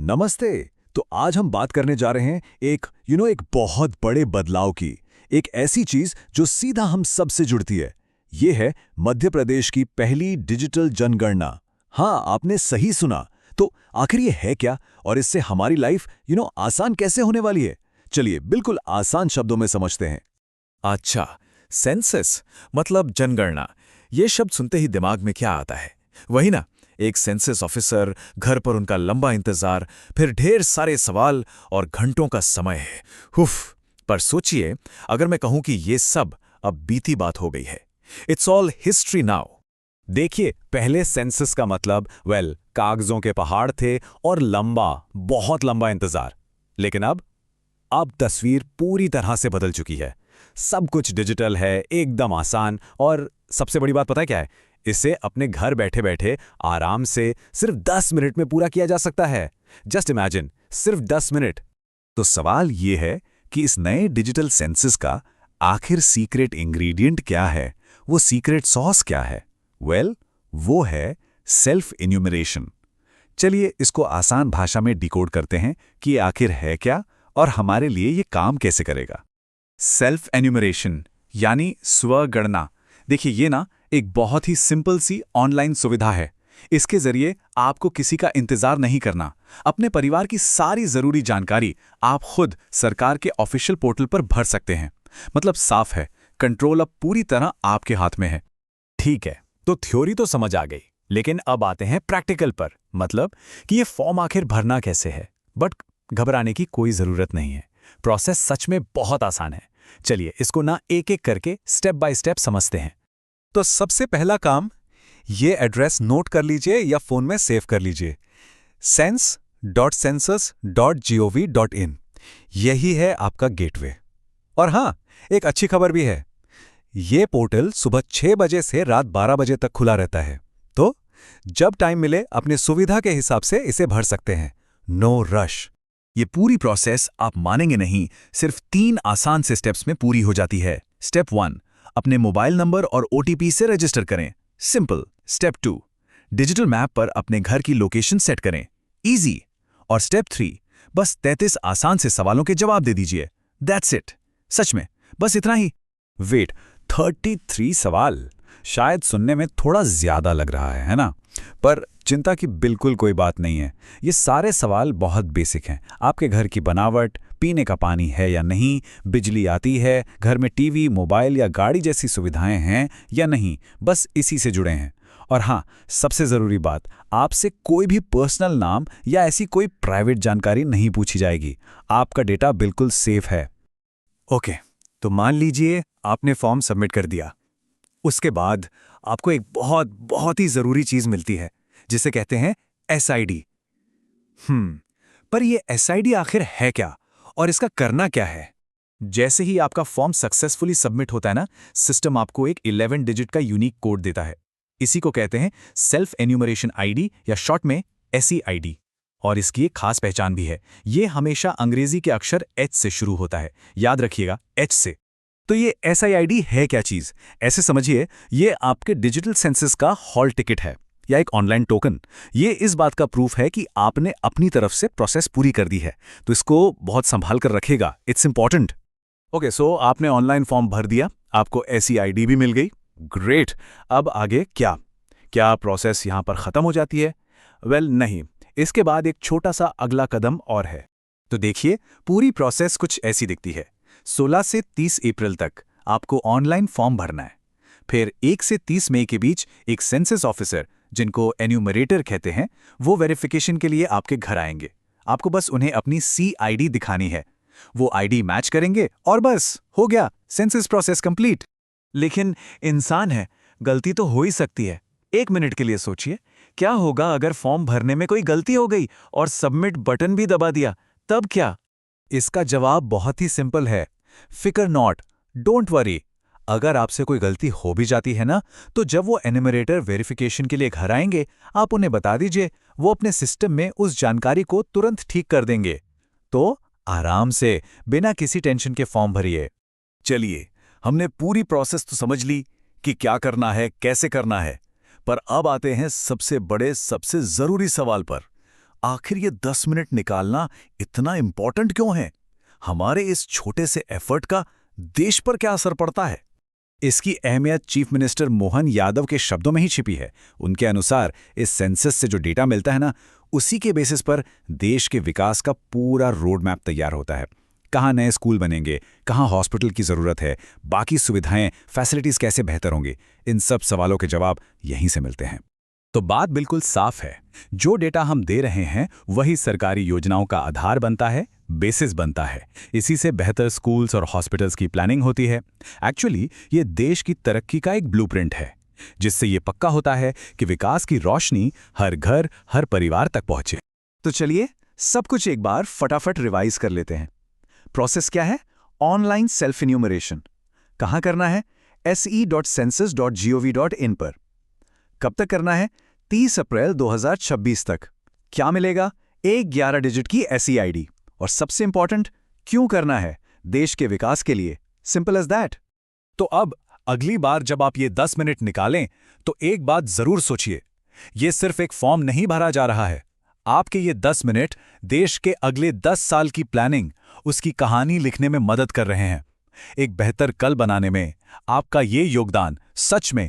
नमस्ते। तो आज हम बात करने जा रहे हैं एक बहुत बड़े बदलाव की। एक ऐसी चीज जो सीधा हम सबसे जुड़ती है। ये है मध्य प्रदेश की पहली डिजिटल जनगणना। हाँ, आपने सही सुना। तो आखिर ये है क्या और इससे हमारी लाइफ आसान कैसे होने वाली है? चलिए बिल्कुल आसान शब्दों में समझते हैं। अच्छा, सेंसस मतलब जनगणना। ये शब्द सुनते ही दिमाग में क्या आता है? वही ना, एक सेंसस ऑफिसर, घर पर उनका लंबा इंतजार, फिर ढेर सारे सवाल और घंटों का समय है। हुफ। पर सोचिए, अगर मैं कहूं कि ये सब अब बीती बात हो गई है। It's all history now. देखिए, पहले सेंसस का मतलब कागजों के पहाड़ थे और बहुत लंबा इंतजार। लेकिन अब तस्वीर पूरी तरह से बदल चुकी है। सब कुछ डिजिटल है, एकदम आसान। और सबसे बड़ी बात पता है क्या है? इसे अपने घर बैठे बैठे आराम से सिर्फ 10 मिनट में पूरा किया जा सकता है। जस्ट इमेजिन, सिर्फ 10 मिनट। तो सवाल ये है कि इस नए डिजिटल सेंसस का आखिर सीक्रेट इंग्रेडिएंट क्या है? वो सीक्रेट सॉस क्या है? वो है सेल्फ इन्यूमरेशन। चलिए इसको आसान भाषा में डिकोड करते हैं कि ये आखिर है क्या और हमारे लिए ये काम कैसे करेगा। सेल्फ एन्यूमरेशन यानी स्वगणना। देखिए, ये ना एक बहुत ही सिंपल सी ऑनलाइन सुविधा है। इसके जरिए आपको किसी का इंतजार नहीं करना। अपने परिवार की सारी जरूरी जानकारी आप खुद सरकार के ऑफिशियल पोर्टल पर भर सकते हैं। मतलब साफ है, कंट्रोल अब पूरी तरह आपके हाथ में है। ठीक है, तो थ्योरी तो समझ आ गई, लेकिन अब आते हैं प्रैक्टिकल पर। मतलब कि ये फॉर्म आखिर भरना कैसे है। बट घबराने की कोई जरूरत नहीं है। प्रोसेस सच में बहुत आसान है। चलिए इसको ना एक एक करके स्टेप बाय स्टेप समझते हैं। तो सबसे पहला काम, ये एड्रेस नोट कर लीजिए या फोन में सेव कर लीजिए। sense.census.gov.in। यही है आपका गेटवे। और हाँ, एक अच्छी खबर भी है। ये पोर्टल सुबह 6 बजे से रात 12 बजे तक खुला रहता है। तो जब टाइम मिले अपनी सुविधा के हिसाब से इसे भर सकते हैं। No rush. ये पूरी प्रोसेस आप मानेंगे नहीं, सिर्फ 3 आसान से स्टेप्स में पूरी हो जाती है। स्टेप 1, अपने मोबाइल नंबर और ओटीपी से रजिस्टर करें। सिंपल। स्टेप 2, डिजिटल मैप पर अपने घर की लोकेशन सेट करें। इजी। और स्टेप 3, बस 33 आसान से सवालों के जवाब दे दीजिए। That's it. सच में बस इतना ही। वेट, 33 सवाल शायद सुनने में थोड़ा ज्यादा लग रहा है ना? पर चिंता की बिल्कुल कोई बात नहीं है। ये सारे सवाल बहुत बेसिक हैं। आपके घर की बनावट, पीने का पानी है या नहीं, बिजली आती है, घर में टीवी, मोबाइल या गाड़ी जैसी सुविधाएं हैं या नहीं, बस इसी से जुड़े हैं। और हाँ, सबसे ज़रूरी बात, आपसे कोई भी पर्सनल नाम या ऐसी कोई प्राइवेट जानकारी नहीं पूछी जाएगी। आपका डेटा बिल्कुल सेफ है। ओके, तो मान लीजिए आपने फॉर्म सबमिट कर दिया। उसके बाद आपको एक बहुत ही जरूरी चीज मिलती है, जिसे कहते हैं एसआईडी। पर ये एसआईडी आखिर है क्या और इसका करना क्या है? जैसे ही आपका फॉर्म सक्सेसफुली सबमिट होता है ना, सिस्टम आपको एक 11 डिजिट का यूनिक कोड देता है। इसी को कहते हैं सेल्फ एन्यूमरेशन आईडी या शॉर्ट में एसईआईडी। और इसकी एक खास पहचान भी है। ये हमेशा अंग्रेजी के अक्षर एच से शुरू होता है। याद रखिएगा, एच से। तो ये एसआईआईडी है क्या चीज? ऐसे समझिए, ये आपके डिजिटल सेंसस का हॉल टिकट है या एक ऑनलाइन टोकन। ये इस बात का प्रूफ है कि आपने अपनी तरफ से प्रोसेस पूरी कर दी है। तो इसको बहुत संभाल कर रखिएगा, इट्स इंपॉर्टेंट। ओके, सो आपने ऑनलाइन फॉर्म भर दिया, आपको एसईआईडी भी मिल गई। ग्रेट। अब आगे क्या प्रोसेस यहां पर खत्म हो जाती है? नहीं, इसके बाद एक छोटा सा अगला कदम और है। तो देखिए, पूरी प्रोसेस कुछ ऐसी दिखती है। 16 से 30 अप्रैल तक आपको ऑनलाइन फॉर्म भरना है। फिर 1 से 30 मई के बीच एक सेंसस ऑफिसर, जिनको एन्यूमरेटर कहते हैं, वो वेरिफिकेशन के लिए आपके घर आएंगे। आपको बस उन्हें अपनी सीआईडी दिखानी है। वो आईडी मैच करेंगे और बस हो गया, सेंसस प्रोसेस कंप्लीट। लेकिन इंसान है, गलती तो हो ही सकती है। 1 मिनट के लिए सोचिए, क्या होगा अगर फॉर्म भरने में कोई गलती हो गई और सबमिट बटन भी दबा दिया? तब क्या? इसका जवाब बहुत ही सिंपल है। फिकर नॉट, डोंट वरी। अगर आपसे कोई गलती हो भी जाती है ना, तो जब वो एन्यूमरेटर वेरिफिकेशन के लिए घर आएंगे, आप उन्हें बता दीजिए। वो अपने सिस्टम में उस जानकारी को तुरंत ठीक कर देंगे। तो आराम से, बिना किसी टेंशन के फॉर्म भरिए। चलिए, हमने पूरी प्रोसेस तो समझ ली कि क्या करना है, कैसे करना है। पर अब आते हैं सबसे बड़े, सबसे जरूरी सवाल पर। आखिर ये 10 मिनट निकालना इतना इंपॉर्टेंट क्यों है? हमारे इस छोटे से एफर्ट का देश पर क्या असर पड़ता है? इसकी अहमियत चीफ मिनिस्टर मोहन यादव के शब्दों में ही छिपी है। उनके अनुसार इस सेंसस से जो डेटा मिलता है ना, उसी के बेसिस पर देश के विकास का पूरा रोड मैप तैयार होता है। कहाँ नए स्कूल बनेंगे, कहाँ हॉस्पिटल की ज़रूरत है, बाकी सुविधाएं, फैसिलिटीज़ कैसे बेहतर होंगी, इन सब सवालों के जवाब यहीं से मिलते हैं। तो बात बिल्कुल साफ है, जो डेटा हम दे रहे हैं वही सरकारी योजनाओं का आधार बनता है, बेसिस बनता है। इसी से बेहतर स्कूल्स और हॉस्पिटल्स की प्लानिंग होती है। एक्चुअली ये देश की तरक्की का एक ब्लूप्रिंट है, जिससे ये पक्का होता है कि विकास की रोशनी हर घर, हर परिवार तक पहुंचे। तो चलिए सब कुछ एक बार फटाफट रिवाइज कर लेते हैं। प्रोसेस क्या है? Online self enumeration. कहाँ करना है? se.census.gov.in पर। कब तक करना है? 30 अप्रैल 2026 तक। क्या मिलेगा? एक 11 डिजिट की SEID। और सबसे इंपॉर्टेंट, क्यों करना है? देश के विकास के लिए। Simple as that. तो अब अगली बार जब आप ये 10 मिनट निकालें तो एक बात जरूर सोचिए, ये सिर्फ एक फॉर्म नहीं भरा जा रहा है। आपके ये 10 मिनट देश के अगले 10 साल की प्लानिंग, उसकी कहानी लिखने में मदद कर रहे हैं। एक बेहतर कल बनाने में आपका ये योगदान सच में